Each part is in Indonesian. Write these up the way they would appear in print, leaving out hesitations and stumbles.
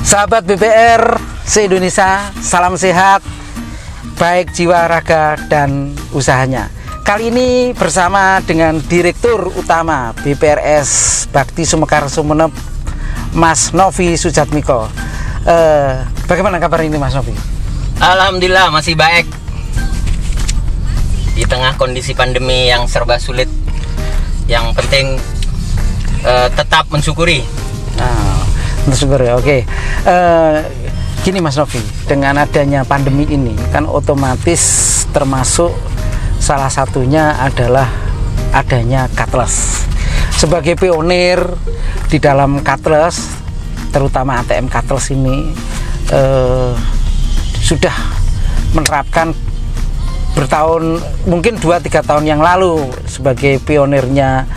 Sahabat BPR se-Indonesia, salam sehat, baik jiwa, raga, dan usahanya. Kali ini bersama dengan Direktur Utama BPRS Bakti Sumekar Sumeneb, Mas Novi Sujatmiko. Bagaimana kabar ini, Mas Novi? Alhamdulillah masih baik di tengah kondisi pandemi yang serba sulit. Yang penting tetap mensyukuri. Mensyukuri, oke. Gini Mas Novi, dengan adanya pandemi ini kan otomatis termasuk salah satunya adalah adanya cardless. Sebagai pionir di dalam cardless, terutama ATM cardless ini sudah menerapkan bertahun, mungkin 2-3 tahun yang lalu sebagai pionirnya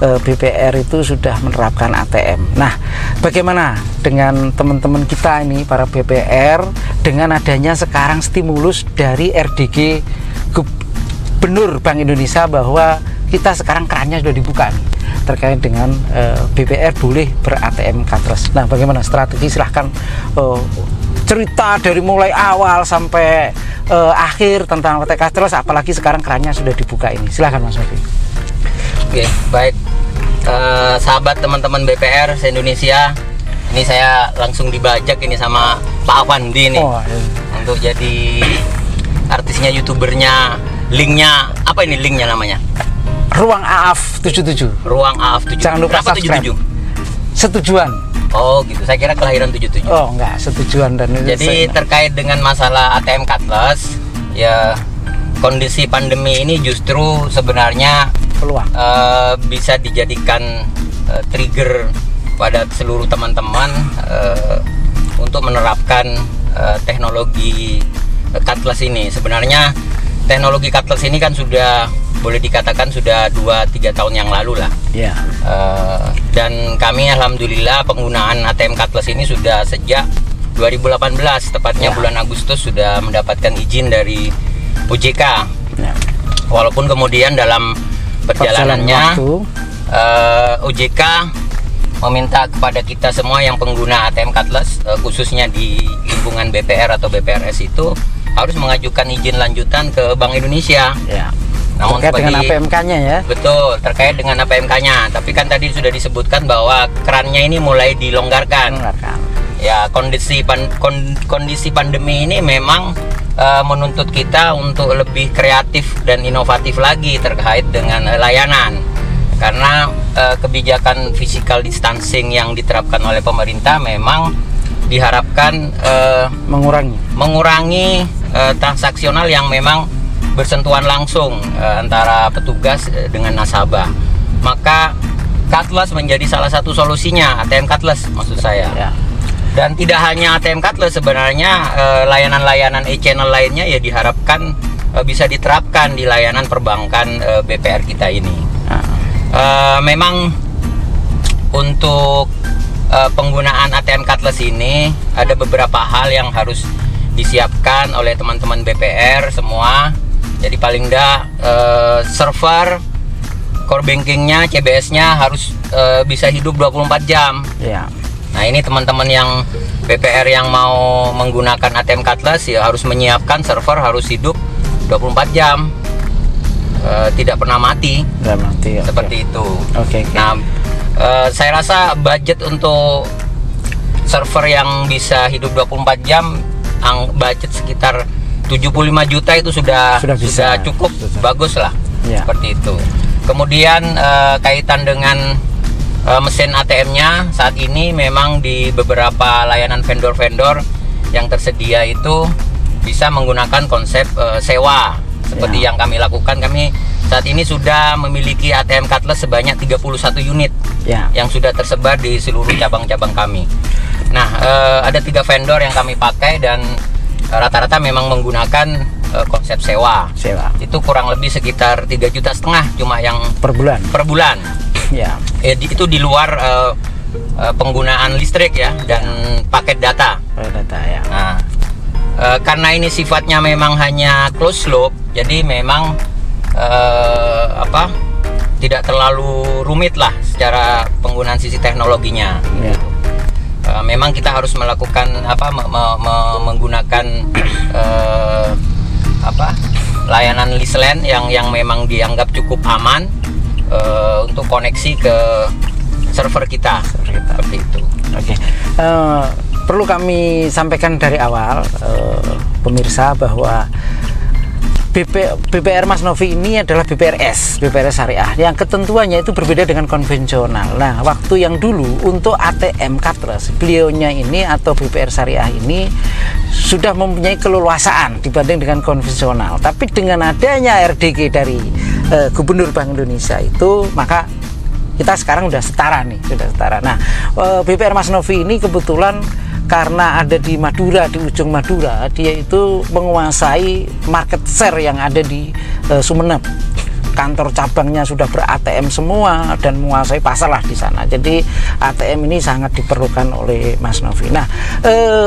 BPR itu sudah menerapkan ATM. Nah, bagaimana dengan teman-teman kita ini para BPR dengan adanya sekarang stimulus dari RDG Gubernur Bank Indonesia bahwa kita sekarang kerannya sudah dibuka nih, terkait dengan BPR boleh ber-ATM cardless. Nah, bagaimana strategi? Silahkan cerita dari mulai awal sampai akhir tentang ATM cardless, apalagi sekarang kerannya sudah dibuka ini. Silahkan Mas Novi. Oke, baik. Sahabat teman-teman BPR se-Indonesia, ini saya langsung dibajak ini sama Pak Avandi nih. Untuk jadi artisnya, youtubernya, linknya apa ini, linknya namanya? Ruang AAF 77. Ruang AAF 77. Jangan lupa Kenapa subscribe. 77? Setujuan. Oh gitu, saya kira kelahiran 77. Oh enggak, setujuan. Dan jadi terkait dengan masalah ATM cardless, ya kondisi pandemi ini justru sebenarnya peluang bisa dijadikan trigger pada seluruh teman-teman untuk menerapkan teknologi cardless ini. Sebenarnya teknologi cardless ini kan sudah boleh dikatakan sudah 2-3 tahun yang lalu lah. Yeah. Dan kami alhamdulillah penggunaan ATM cardless ini sudah sejak 2018, tepatnya bulan Agustus sudah mendapatkan izin dari OJK. Yeah. Walaupun kemudian dalam perjalanannya OJK meminta kepada kita semua yang pengguna ATM cardless, khususnya di lingkungan BPR atau BPRS itu harus mengajukan izin lanjutan ke Bank Indonesia. Yeah. Namun terkait dengan APMK-nya ya. Betul, terkait dengan APMK-nya. Tapi kan tadi sudah disebutkan bahwa kerannya ini mulai dilonggarkan. Ya, kondisi pandemi ini memang menuntut kita untuk lebih kreatif dan inovatif lagi terkait dengan layanan. Karena kebijakan physical distancing yang diterapkan oleh pemerintah memang diharapkan mengurangi transaksional yang memang bersentuhan langsung antara petugas dengan nasabah. Maka cardless menjadi salah satu solusinya, ATM cardless maksud saya. Ya. Dan tidak hanya ATM cardless, sebenarnya layanan-layanan e-channel lainnya ya diharapkan bisa diterapkan di layanan perbankan BPR kita ini. Memang untuk penggunaan ATM cardless ini ada beberapa hal yang harus disiapkan oleh teman-teman BPR semua. Jadi paling enggak server, core bankingnya, CBS-nya harus bisa hidup 24 jam. Yeah. Nah ini teman-teman yang BPR yang mau menggunakan ATM cardless ya harus menyiapkan server harus hidup 24 jam, tidak pernah mati. Seperti itu. Nah saya rasa budget untuk server yang bisa hidup 24 jam, budget sekitar 75 juta itu sudah cukup bagus lah. Yeah. Seperti itu. Kemudian kaitan dengan mesin ATM-nya saat ini memang di beberapa layanan vendor-vendor yang tersedia itu bisa menggunakan konsep sewa seperti yang kami lakukan. Kami saat ini sudah memiliki ATM cardless sebanyak 31 unit yang sudah tersebar di seluruh cabang-cabang kami. Nah, ada 3 vendor yang kami pakai dan rata-rata memang menggunakan konsep sewa. Itu kurang lebih sekitar 3,5 juta cuma yang per bulan. Ya. Itu di luar penggunaan listrik ya dan paket data. Ya. Nah, karena ini sifatnya memang hanya closed loop, jadi memang tidak terlalu rumit lah secara penggunaan sisi teknologinya. memang kita harus melakukan menggunakan layanan lease LAN yang memang dianggap cukup aman untuk koneksi ke server kita. Seperti itu. Oke. Perlu kami sampaikan dari awal pemirsa bahwa BPR Mas Novi ini adalah BPRS syariah yang ketentuannya itu berbeda dengan konvensional. Nah, waktu yang dulu untuk ATM cardless, beliaunya ini atau BPR syariah ini sudah mempunyai keleluasaan dibanding dengan konvensional. Tapi dengan adanya RDG dari Gubernur Bank Indonesia itu, maka kita sekarang sudah setara. Nah, BPR Mas Novi ini kebetulan karena ada di Madura, di ujung Madura, dia itu menguasai market share yang ada di Sumeneb. Kantor cabangnya sudah ber-ATM semua dan menguasai pasar lah di sana. Jadi ATM ini sangat diperlukan oleh Mas Novi. Nah,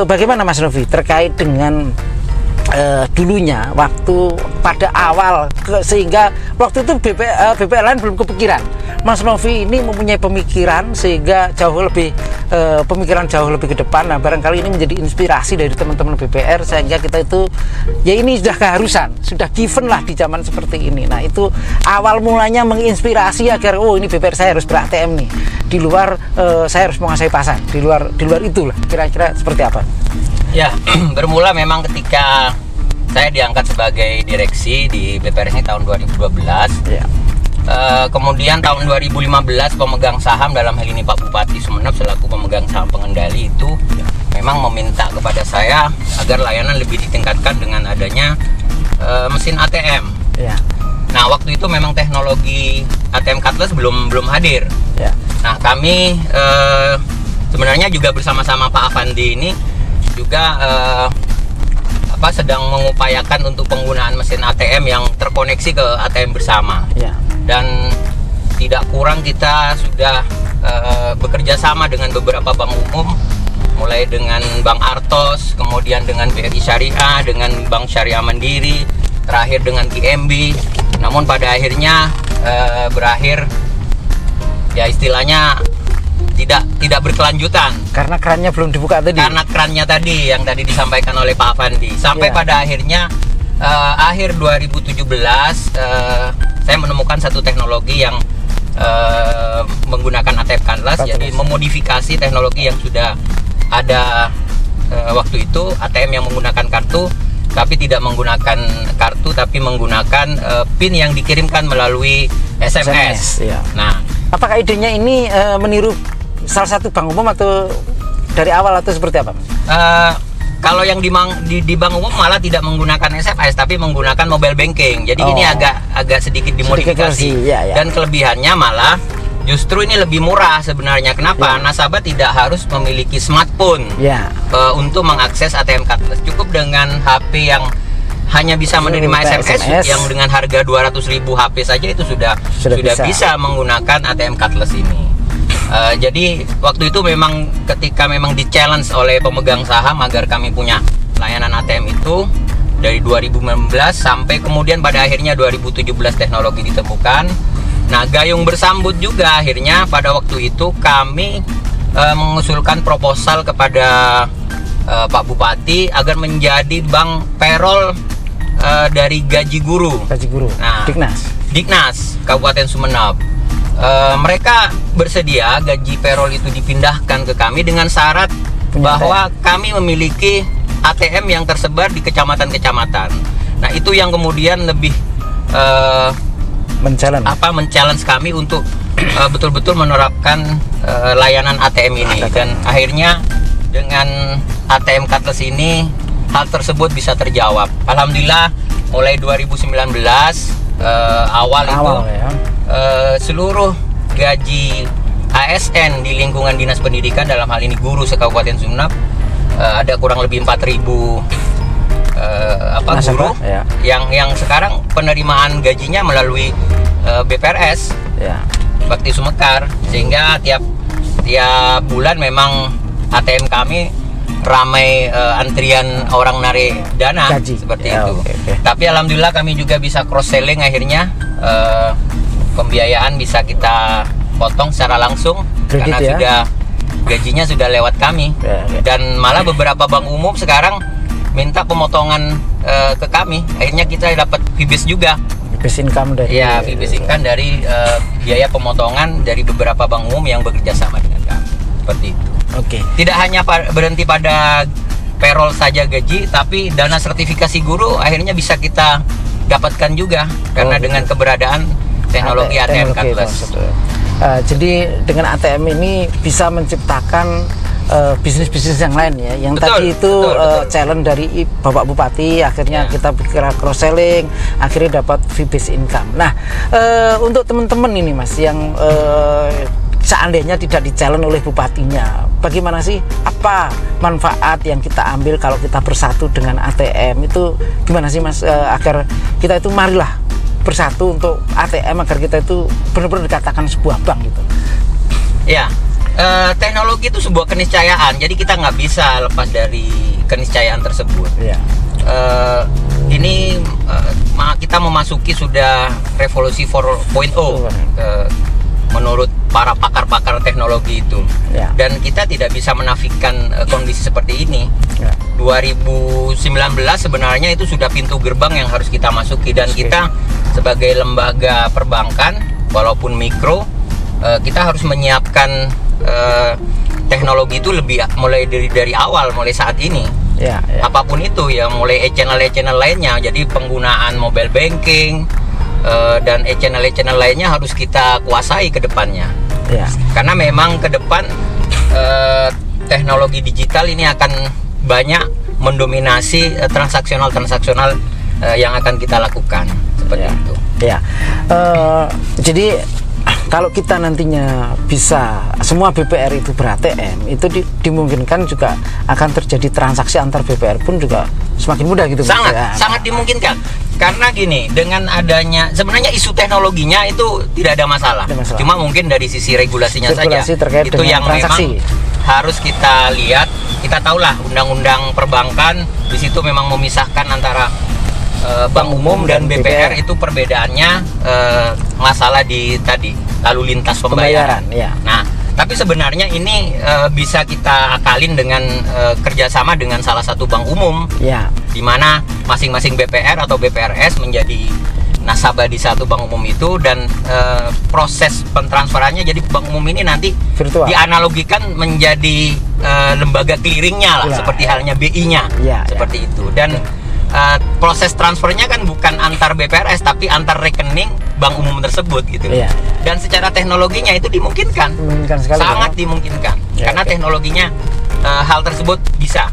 bagaimana Mas Novi terkait dengan dulunya waktu pada awal sehingga waktu itu BPR lain belum kepikiran. Mas Novi ini mempunyai pemikiran sehingga pemikiran jauh lebih ke depan. Nah, barangkali ini menjadi inspirasi dari teman-teman BPR sehingga kita itu ya ini sudah keharusan, sudah given lah di zaman seperti ini. Nah, itu awal mulanya menginspirasi agar ini BPR saya harus ber-ATM nih. Di luar saya harus menguasai pasar. Di luar itulah kira-kira seperti apa? Ya, bermula memang ketika saya diangkat sebagai direksi di BPR ini tahun 2012. Ya. Kemudian tahun 2015 pemegang saham, dalam hal ini Pak Bupati Sumeneb selaku pemegang saham pengendali itu memang meminta kepada saya agar layanan lebih ditingkatkan dengan adanya mesin ATM. Ya. Nah, waktu itu memang teknologi ATM cardless belum hadir. Ya. Nah, kami sebenarnya juga bersama-sama Pak Afandi ini juga sedang mengupayakan untuk penggunaan mesin ATM yang terkoneksi ke ATM bersama. Ya. Dan tidak kurang kita sudah bekerja sama dengan beberapa bank umum, mulai dengan Bank Artos, kemudian dengan BRI Syariah, dengan Bank Syariah Mandiri, terakhir dengan KMB. Namun pada akhirnya berakhir ya istilahnya tidak berkelanjutan karena kerannya belum dibuka tadi. Karena kerannya tadi yang tadi disampaikan oleh Pak Afandi sampai pada akhirnya akhir 2017 saya menemukan satu teknologi yang menggunakan ATM cardless, jadi memodifikasi teknologi yang sudah ada waktu itu, ATM yang menggunakan kartu tapi tidak menggunakan kartu tapi menggunakan PIN yang dikirimkan melalui SMS. Ya. Nah, apakah idenya ini meniru salah satu bank umum atau dari awal atau seperti apa? Kalau yang di bank umum malah tidak menggunakan SMS tapi menggunakan mobile banking. Jadi ini agak sedikit dimodifikasi. Ya. Dan kelebihannya malah justru ini lebih murah sebenarnya. Kenapa? Ya. Nasabah tidak harus memiliki smartphone untuk mengakses ATM cardless. Cukup dengan HP yang hanya bisa menerima SMS yang dengan harga 200.000 HP saja itu sudah bisa menggunakan ATM cardless ini. Jadi waktu itu memang ketika memang di-challenge oleh pemegang saham agar kami punya layanan ATM itu dari 2019 sampai kemudian pada akhirnya 2017 teknologi ditemukan. Nah, gayung bersambut juga akhirnya pada waktu itu kami mengusulkan proposal kepada Pak Bupati agar menjadi bank payroll dari gaji guru. Nah, Diknas Kabupaten Sumeneb. Mereka bersedia gaji payroll itu dipindahkan ke kami dengan syarat bahwa kami memiliki ATM yang tersebar di kecamatan-kecamatan. Nah, itu yang kemudian lebih men-challenge kami untuk betul-betul menerapkan layanan ATM ini. Dan akhirnya dengan ATM cardless ini hal tersebut bisa terjawab. Alhamdulillah mulai 2019 awal itu seluruh gaji ASN di lingkungan Dinas Pendidikan, dalam hal ini guru se-Kabupaten Sumeneb, ada kurang lebih 4.000 guru yang sekarang penerimaan gajinya melalui BPRS Bakti Sumekar, sehingga tiap bulan memang ATM kami ramai antrian orang narik dana gaji. Seperti itu. Okay. Tapi alhamdulillah kami juga bisa cross selling, akhirnya pembiayaan bisa kita potong secara langsung. Kredit, karena sudah gajinya sudah lewat kami. Dan malah beberapa bank umum sekarang minta pemotongan ke kami. Akhirnya kita dapat fee-based juga. Fee-based income dari fee-based income dari biaya pemotongan dari beberapa bank umum yang bekerja sama dengan kami. Seperti itu. Oke. Tidak hanya berhenti pada payroll saja gaji, tapi dana sertifikasi guru akhirnya bisa kita dapatkan juga karena dengan keberadaan teknologi ATM cardless. Jadi dengan ATM ini bisa menciptakan bisnis-bisnis yang lain ya. Yang betul, tadi itu betul. challenge dari Bapak Bupati, akhirnya kita bergerak cross selling, akhirnya dapat fee based income. Nah, untuk teman-teman ini Mas yang seandainya tidak di-challenge oleh bupatinya, bagaimana sih, apa manfaat yang kita ambil kalau kita bersatu dengan ATM itu gimana sih Mas, agar kita itu marilah bersatu untuk ATM agar kita itu benar-benar dikatakan sebuah bank gitu. Ya, teknologi itu sebuah keniscayaan, jadi kita nggak bisa lepas dari keniscayaan tersebut. Ya. Ini kita memasuki sudah revolusi 4.0 menurut para pakar-pakar teknologi itu. Ya. Dan kita tidak bisa menafikan kondisi seperti ini. Ya. 2019 sebenarnya itu sudah pintu gerbang yang harus kita masuki, dan kita sebagai lembaga perbankan walaupun mikro, kita harus menyiapkan teknologi itu mulai dari awal, mulai saat ini. Ya. Apapun itu ya, mulai e-channel lainnya, jadi penggunaan mobile banking dan e-channel lainnya harus kita kuasai ke depannya. Ya. Karena memang ke depan teknologi digital ini akan banyak mendominasi transaksional yang akan kita lakukan seperti itu. Ya. Jadi kalau kita nantinya bisa semua BPR itu ber-ATM, itu dimungkinkan juga akan terjadi transaksi antar BPR pun juga semakin mudah gitu. Sangat dimungkinkan. Karena gini, dengan adanya sebenarnya isu teknologinya itu tidak ada masalah. Cuma mungkin dari sisi regulasinya saja itu yang transaksi memang harus kita lihat. Kita tahulah undang-undang perbankan di situ memang memisahkan antara bank umum dan BPR itu perbedaannya masalah di tadi lalu lintas pembayaran. Ya. Nah, tapi sebenarnya ini bisa kita akalin dengan kerjasama dengan salah satu bank umum, ya, di mana masing-masing BPR atau BPRS menjadi nasabah di satu bank umum itu, dan proses pentransferannya jadi bank umum ini nanti virtual dianalogikan menjadi lembaga clearingnya lah, seperti halnya BI-nya, seperti itu. Dan proses transfernya kan bukan antar BPRS tapi antar rekening bank umum tersebut gitu. Dan secara teknologinya itu dimungkinkan sekali, sangat dimungkinkan karena teknologinya hal tersebut bisa.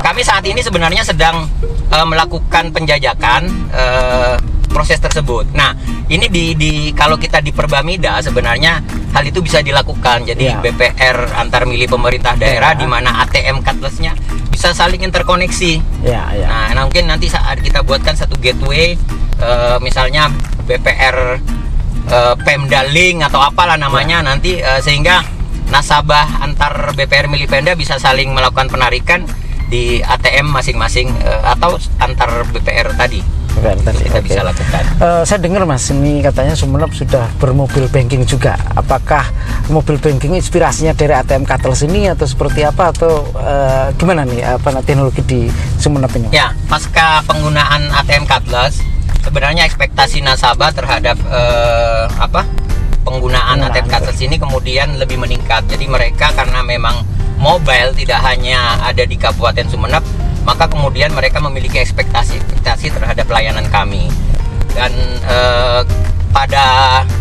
Kami saat ini sebenarnya sedang melakukan penjajakan proses tersebut. Nah, ini kalau kita di Perbamida sebenarnya hal itu bisa dilakukan. Jadi BPR antar milik pemerintah daerah di mana ATM cardless-nya bisa saling interkoneksi. Nah, mungkin nanti saat kita buatkan satu gateway, misalnya BPR Pemda Link atau apalah namanya nanti, sehingga nasabah antar BPR milik Pemda bisa saling melakukan penarikan di ATM masing-masing atau antar BPR tadi. Kita bisa lakukan. Saya dengar Mas, ini katanya Sumeneb sudah bermobil banking juga. Apakah mobil banking inspirasinya dari ATM cardless ini atau seperti apa, atau gimana nih teknologi di Sumeneb ini? Ya, pasca penggunaan ATM cardless, sebenarnya ekspektasi nasabah terhadap penggunaan ATM cardless ini kemudian lebih meningkat. Jadi mereka karena memang mobile tidak hanya ada di Kabupaten Sumeneb, maka kemudian mereka memiliki ekspektasi terhadap layanan kami. Dan pada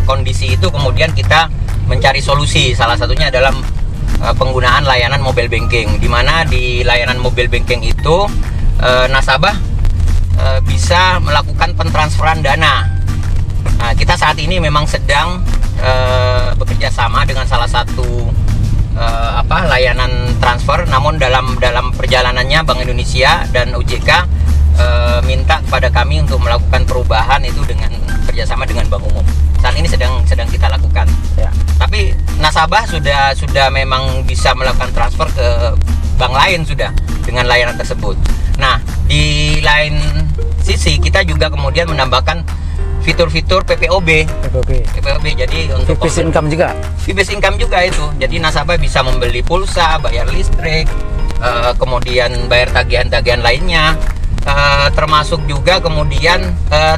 kondisi itu kemudian kita mencari solusi, salah satunya dalam penggunaan layanan mobile banking, di mana di layanan mobile banking itu nasabah bisa melakukan pentransferan dana. Nah, kita saat ini memang sedang bekerja sama dengan salah satu layanan transfer, namun dalam perjalanannya Bank Indonesia dan OJK minta kepada kami untuk melakukan perubahan itu dengan kerjasama dengan bank umum. Saat ini sedang kita lakukan. Tapi nasabah sudah memang bisa melakukan transfer ke bank lain sudah dengan layanan tersebut. Nah, di lain sisi kita juga kemudian menambahkan fitur-fitur PPOB. PPOB. Jadi untuk Fee-based income juga. fee-based income juga itu. Jadi nasabah bisa membeli pulsa, bayar listrik, kemudian bayar tagihan-tagihan lainnya, termasuk juga kemudian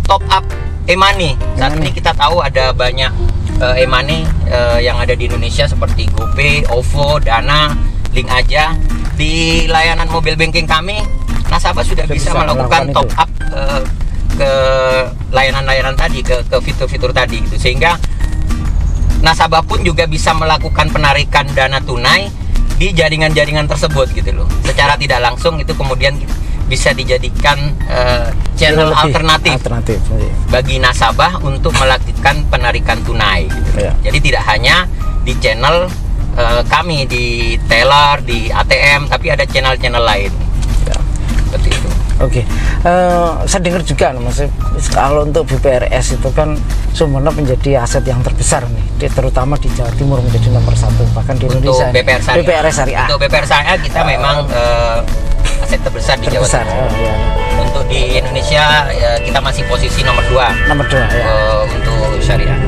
top up e-money. Saat ini kita tahu ada banyak e-money yang ada di Indonesia seperti GoPay, OVO, Dana, Link Aja. Di layanan mobile banking kami, nasabah sudah bisa melakukan melakukan top up ke layanan-layanan tadi, ke fitur-fitur tadi gitu. Sehingga nasabah pun juga bisa melakukan penarikan dana tunai di jaringan-jaringan tersebut gitu loh. Secara tidak langsung itu kemudian bisa dijadikan channel alternatif bagi nasabah untuk melakukan penarikan tunai gitu. Ya. Jadi tidak hanya di channel kami di teller, di ATM, tapi ada channel-channel lain. Ya. Seperti itu. Oke, saya dengar juga Mas, kalau untuk BPRS itu kan Sumeneb menjadi aset yang terbesar nih, terutama di Jawa Timur menjadi nomor 1 bahkan di Untuk Indonesia. BPR Syariah. Untuk BPR Syariah kita memang aset terbesar di Jawa Timur. Ya. Untuk di Indonesia kita masih posisi nomor 2. Nomor 2 ya. Untuk syariah.